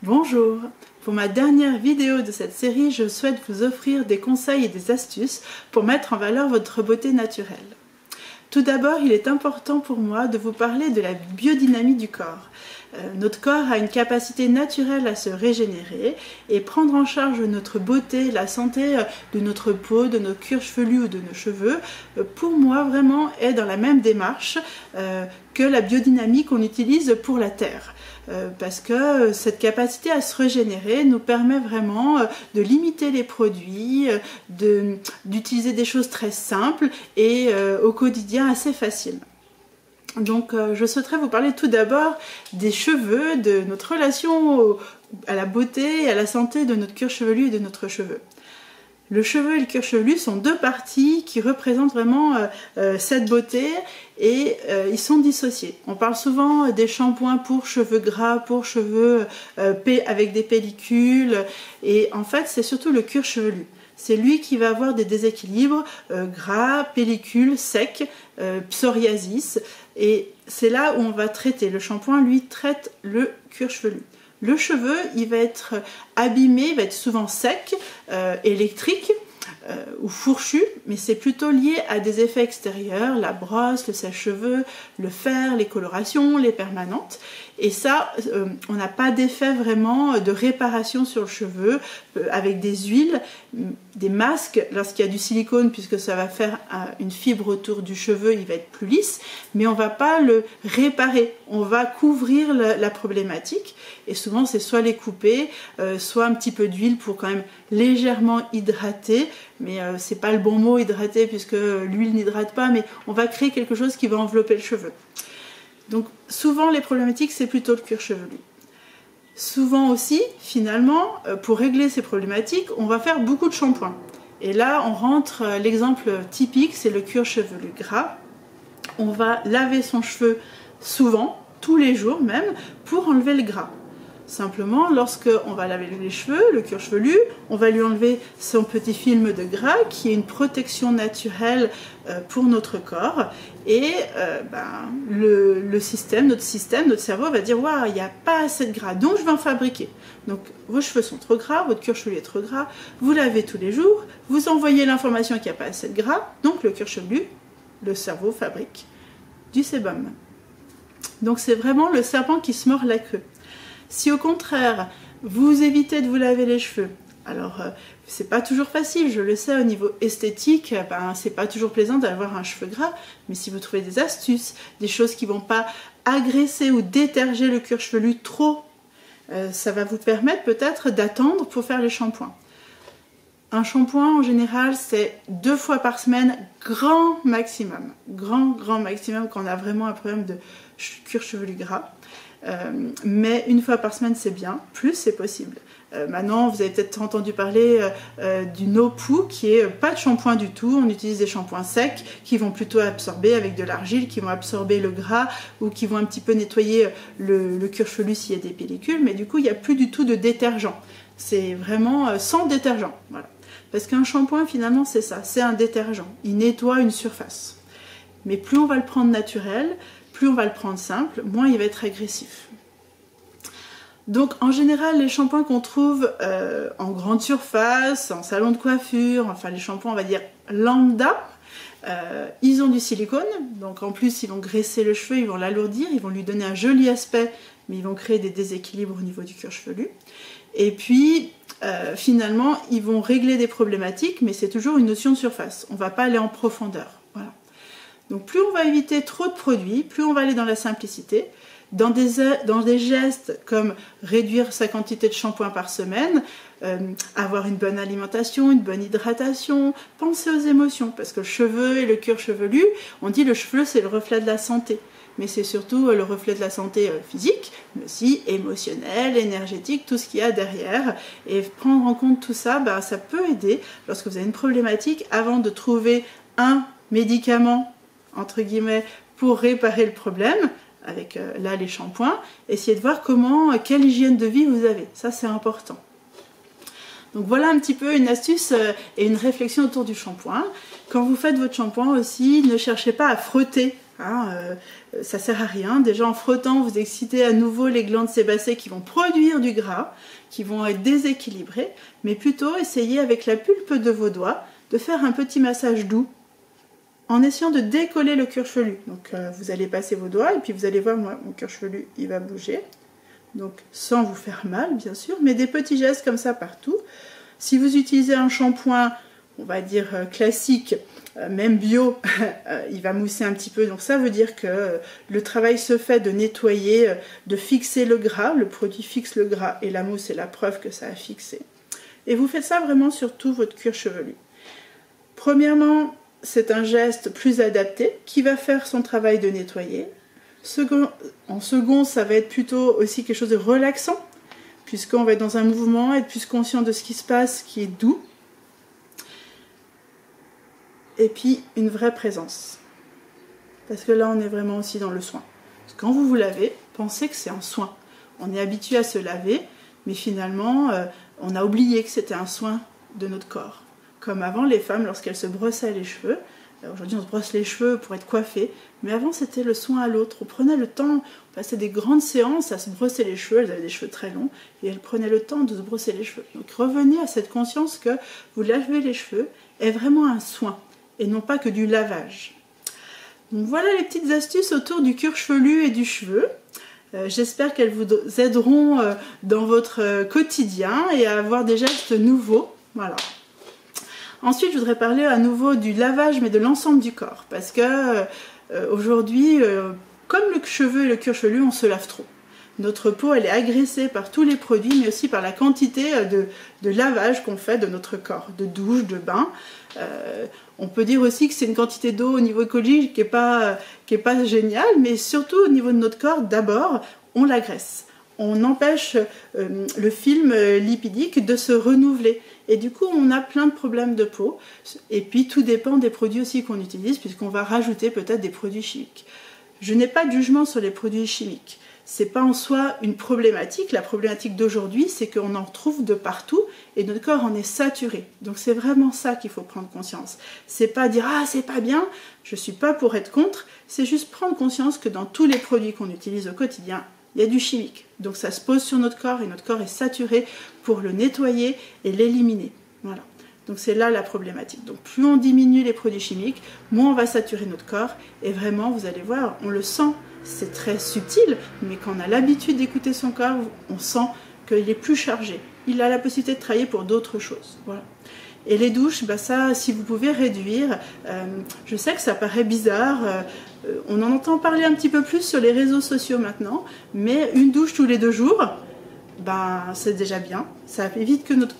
Bonjour! Pour ma dernière vidéo de cette série, je souhaite vous offrir des conseils et des astuces pour mettre en valeur votre beauté naturelle. Tout d'abord, il est important pour moi de vous parler de la biodynamie du corps. Notre corps a une capacité naturelle à se régénérer et prendre en charge notre beauté, la santé de notre peau, de nos cuirs chevelus ou de nos cheveux, pour moi vraiment est dans la même démarche que la biodynamie qu'on utilise pour la terre. Parce que cette capacité à se régénérer nous permet vraiment de limiter les produits, d'utiliser des choses très simples et au quotidien assez faciles. Donc je souhaiterais vous parler tout d'abord des cheveux, de notre relation à la beauté et à la santé de notre cuir chevelu et de notre cheveu. Le cheveu et le cuir chevelu sont deux parties qui représentent vraiment cette beauté et ils sont dissociés. On parle souvent des shampoings pour cheveux gras, pour cheveux avec des pellicules et en fait c'est surtout le cuir chevelu. C'est lui qui va avoir des déséquilibres gras, pellicules, secs, psoriasis et c'est là où on va traiter. Le shampoing lui traite le cuir chevelu. Le cheveu, il va être abîmé, il va être souvent sec, électrique ou fourchu, mais c'est plutôt lié à des effets extérieurs, la brosse, le sèche-cheveux, le fer, les colorations, les permanentes. Et ça, on n'a pas d'effet vraiment de réparation sur le cheveu avec des huiles, des masques, lorsqu'il y a du silicone, puisque ça va faire une fibre autour du cheveu, il va être plus lisse, mais on ne va pas le réparer, on va couvrir la problématique. Et souvent, c'est soit les couper, soit un petit peu d'huile pour quand même légèrement hydrater, mais c'est pas le bon mot hydrater, puisque l'huile n'hydrate pas, mais on va créer quelque chose qui va envelopper le cheveu. Donc souvent les problématiques c'est plutôt le cuir chevelu. Souvent aussi finalement pour régler ces problématiques on va faire beaucoup de shampoings. Et là on rentre, l'exemple typique c'est le cuir chevelu gras. On va laver son cheveu souvent, tous les jours même, pour enlever le gras. Simplement, lorsque on va laver les cheveux, le cuir chevelu, on va lui enlever son petit film de gras qui est une protection naturelle pour notre corps. Et notre cerveau va dire « Waouh, il n'y a pas assez de gras, donc je vais en fabriquer. » Donc vos cheveux sont trop gras, votre cuir chevelu est trop gras, vous lavez tous les jours, vous envoyez l'information qu'il n'y a pas assez de gras, donc le cuir chevelu, le cerveau fabrique du sébum. Donc c'est vraiment le serpent qui se mord la queue. Si au contraire, vous évitez de vous laver les cheveux, alors c'est pas toujours facile, je le sais, au niveau esthétique, c'est pas toujours plaisant d'avoir un cheveu gras, mais si vous trouvez des astuces, des choses qui vont pas agresser ou déterger le cuir chevelu trop, ça va vous permettre peut-être d'attendre pour faire les shampoings. Un shampoing en général c'est 2 fois par semaine, grand maximum, grand maximum quand on a vraiment un problème de cuir chevelu gras. Mais 1 fois par semaine c'est bien, plus c'est possible. Maintenant vous avez peut-être entendu parler du no-poo qui est pas de shampoing du tout, on utilise des shampoings secs qui vont plutôt absorber avec de l'argile, qui vont absorber le gras ou qui vont un petit peu nettoyer le cuir chevelu s'il y a des pellicules, mais du coup il n'y a plus du tout de détergent, c'est vraiment sans détergent, voilà. Parce qu'un shampoing finalement c'est ça, c'est un détergent, il nettoie une surface. Mais plus on va le prendre naturel, plus on va le prendre simple, moins il va être agressif. Donc en général les shampoings qu'on trouve en grande surface, en salon de coiffure, enfin les shampoings on va dire lambda, ils ont du silicone, donc en plus ils vont graisser le cheveu, ils vont l'alourdir, ils vont lui donner un joli aspect, mais ils vont créer des déséquilibres au niveau du cuir chevelu. Et puis finalement ils vont régler des problématiques, mais c'est toujours une notion de surface, on ne va pas aller en profondeur. Voilà. Donc plus on va éviter trop de produits, plus on va aller dans la simplicité, dans des gestes comme réduire sa quantité de shampoing par semaine, avoir une bonne alimentation, une bonne hydratation, penser aux émotions, parce que le cheveu et le cuir chevelu, on dit le cheveu c'est le reflet de la santé, mais c'est surtout le reflet de la santé physique, mais aussi émotionnelle, énergétique, tout ce qu'il y a derrière, et prendre en compte tout ça, ça peut aider lorsque vous avez une problématique, avant de trouver un médicament entre guillemets, pour réparer le problème, avec là les shampoings, essayez de voir quelle hygiène de vie vous avez, ça c'est important. Donc voilà un petit peu une astuce et une réflexion autour du shampoing. Quand vous faites votre shampoing aussi, ne cherchez pas à frotter Hein, ça sert à rien. Déjà en frottant, vous excitez à nouveau les glandes sébacées qui vont produire du gras, qui vont être déséquilibrées, mais plutôt essayez avec la pulpe de vos doigts de faire un petit massage doux en essayant de décoller le cuir chevelu. Donc vous allez passer vos doigts et puis vous allez voir, moi, mon cuir chevelu, il va bouger. Donc sans vous faire mal, bien sûr, mais des petits gestes comme ça partout. Si vous utilisez un shampoing, on va dire classique, même bio, il va mousser un petit peu. Donc ça veut dire que le travail se fait de nettoyer, de fixer le gras. Le produit fixe le gras et la mousse est la preuve que ça a fixé. Et vous faites ça vraiment sur tout votre cuir chevelu. Premièrement, c'est un geste plus adapté qui va faire son travail de nettoyer. En second, ça va être plutôt aussi quelque chose de relaxant, puisqu'on va être dans un mouvement, être plus conscient de ce qui se passe, qui est doux. Et puis, une vraie présence. Parce que là, on est vraiment aussi dans le soin. Parce que quand vous vous lavez, pensez que c'est un soin. On est habitué à se laver, mais finalement, on a oublié que c'était un soin de notre corps. Comme avant, les femmes, lorsqu'elles se brossaient les cheveux, aujourd'hui on se brosse les cheveux pour être coiffées, mais avant c'était le soin à l'autre. On prenait le temps, on passait des grandes séances à se brosser les cheveux, elles avaient des cheveux très longs, et elles prenaient le temps de se brosser les cheveux. Donc revenez à cette conscience que vous lavez les cheveux est vraiment un soin, et non pas que du lavage. Donc voilà les petites astuces autour du cuir chevelu et du cheveu. J'espère qu'elles vous aideront dans votre quotidien et à avoir des gestes nouveaux. Voilà. Ensuite, je voudrais parler à nouveau du lavage, mais de l'ensemble du corps. Parce que aujourd'hui, comme le cheveu et le cuir chevelu, on se lave trop. Notre peau, elle est agressée par tous les produits, mais aussi par la quantité de lavage qu'on fait de notre corps, de douche, de bain. On peut dire aussi que c'est une quantité d'eau au niveau écologique qui est pas géniale, mais surtout au niveau de notre corps, d'abord, on l'agresse. On empêche le film lipidique de se renouveler. Et du coup, on a plein de problèmes de peau. Et puis, tout dépend des produits aussi qu'on utilise, puisqu'on va rajouter peut-être des produits chimiques. Je n'ai pas de jugement sur les produits chimiques. Ce n'est pas en soi une problématique. La problématique d'aujourd'hui, c'est qu'on en trouve de partout et notre corps en est saturé. Donc, c'est vraiment ça qu'il faut prendre conscience. C'est pas dire « Ah, c'est pas bien, je ne suis pas pour être contre ». C'est juste prendre conscience que dans tous les produits qu'on utilise au quotidien, il y a du chimique. Donc ça se pose sur notre corps et notre corps est saturé pour le nettoyer et l'éliminer. Voilà. Donc c'est là la problématique. Donc plus on diminue les produits chimiques, moins on va saturer notre corps. Et vraiment, vous allez voir, on le sent. C'est très subtil, mais quand on a l'habitude d'écouter son corps, on sent qu'il est plus chargé. Il a la possibilité de travailler pour d'autres choses. Voilà. Et les douches, bah ça, si vous pouvez réduire, je sais que ça paraît bizarre, on en entend parler un petit peu plus sur les réseaux sociaux maintenant, mais une douche tous les 2 jours, ben, c'est déjà bien. Ça évite que notre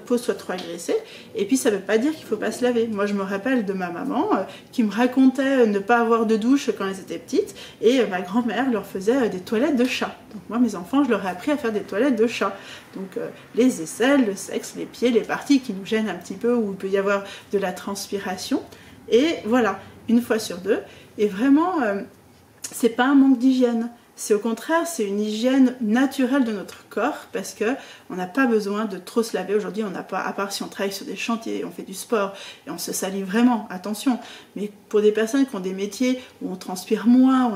peau soit trop agressée. Et puis ça ne veut pas dire qu'il ne faut pas se laver. Moi je me rappelle de ma maman qui me racontait ne pas avoir de douche quand elles étaient petites. Et ma grand-mère leur faisait des toilettes de chat. Donc moi mes enfants, je leur ai appris à faire des toilettes de chat. Donc les aisselles, le sexe, les pieds, les parties qui nous gênent un petit peu, où il peut y avoir de la transpiration. Et voilà, une fois sur 2. Et vraiment, c'est pas un manque d'hygiène. C'est au contraire, c'est une hygiène naturelle de notre corps parce qu'on n'a pas besoin de trop se laver. Aujourd'hui, on n'a pas, à part si on travaille sur des chantiers, on fait du sport et on se salit vraiment, attention. Mais pour des personnes qui ont des métiers où on transpire moins,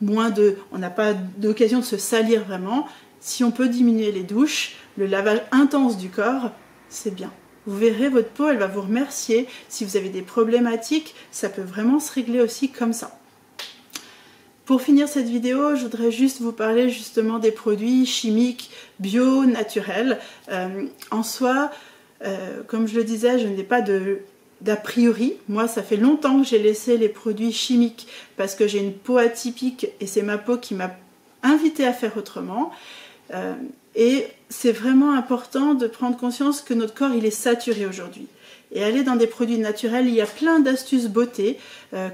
on n'a pas d'occasion de se salir vraiment, si on peut diminuer les douches, le lavage intense du corps, c'est bien. Vous verrez, votre peau, elle va vous remercier. Si vous avez des problématiques, ça peut vraiment se régler aussi comme ça. Pour finir cette vidéo, je voudrais juste vous parler justement des produits chimiques, bio, naturels. En soi, comme je le disais, je n'ai pas d'a priori. Moi, ça fait longtemps que j'ai laissé les produits chimiques parce que j'ai une peau atypique et c'est ma peau qui m'a invitée à faire autrement. Et c'est vraiment important de prendre conscience que notre corps, il est saturé aujourd'hui. Et aller dans des produits naturels, il y a plein d'astuces beauté,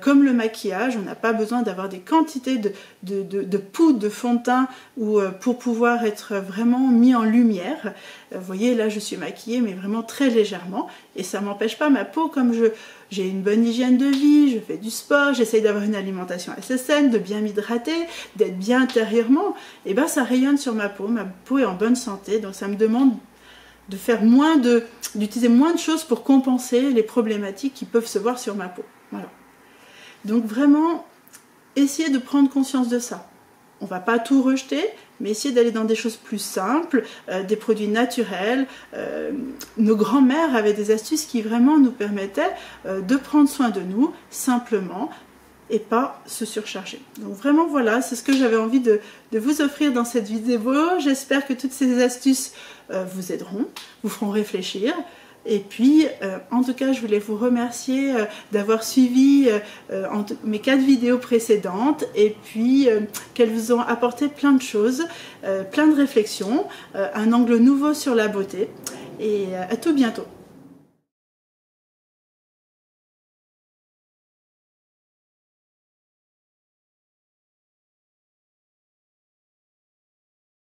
comme le maquillage. On n'a pas besoin d'avoir des quantités de poudre, de fond de teint pour pouvoir être vraiment mis en lumière. Vous voyez, là je suis maquillée, mais vraiment très légèrement. Et ça ne m'empêche pas ma peau, comme j'ai une bonne hygiène de vie, je fais du sport, j'essaye d'avoir une alimentation assez saine, de bien m'hydrater, d'être bien intérieurement. Et bien ça rayonne sur ma peau est en bonne santé, donc ça me demande de faire d'utiliser moins de choses pour compenser les problématiques qui peuvent se voir sur ma peau. Voilà. Donc vraiment, essayez de prendre conscience de ça. On ne va pas tout rejeter, mais essayez d'aller dans des choses plus simples, des produits naturels. Nos grands-mères avaient des astuces qui vraiment nous permettaient de prendre soin de nous simplement et pas se surcharger. Donc vraiment voilà, c'est ce que j'avais envie de vous offrir dans cette vidéo. J'espère que toutes ces astuces vous aideront, vous feront réfléchir. Et puis, en tout cas, je voulais vous remercier d'avoir suivi mes 4 vidéos précédentes et puis qu'elles vous ont apporté plein de choses, plein de réflexions, un angle nouveau sur la beauté. Et à tout bientôt.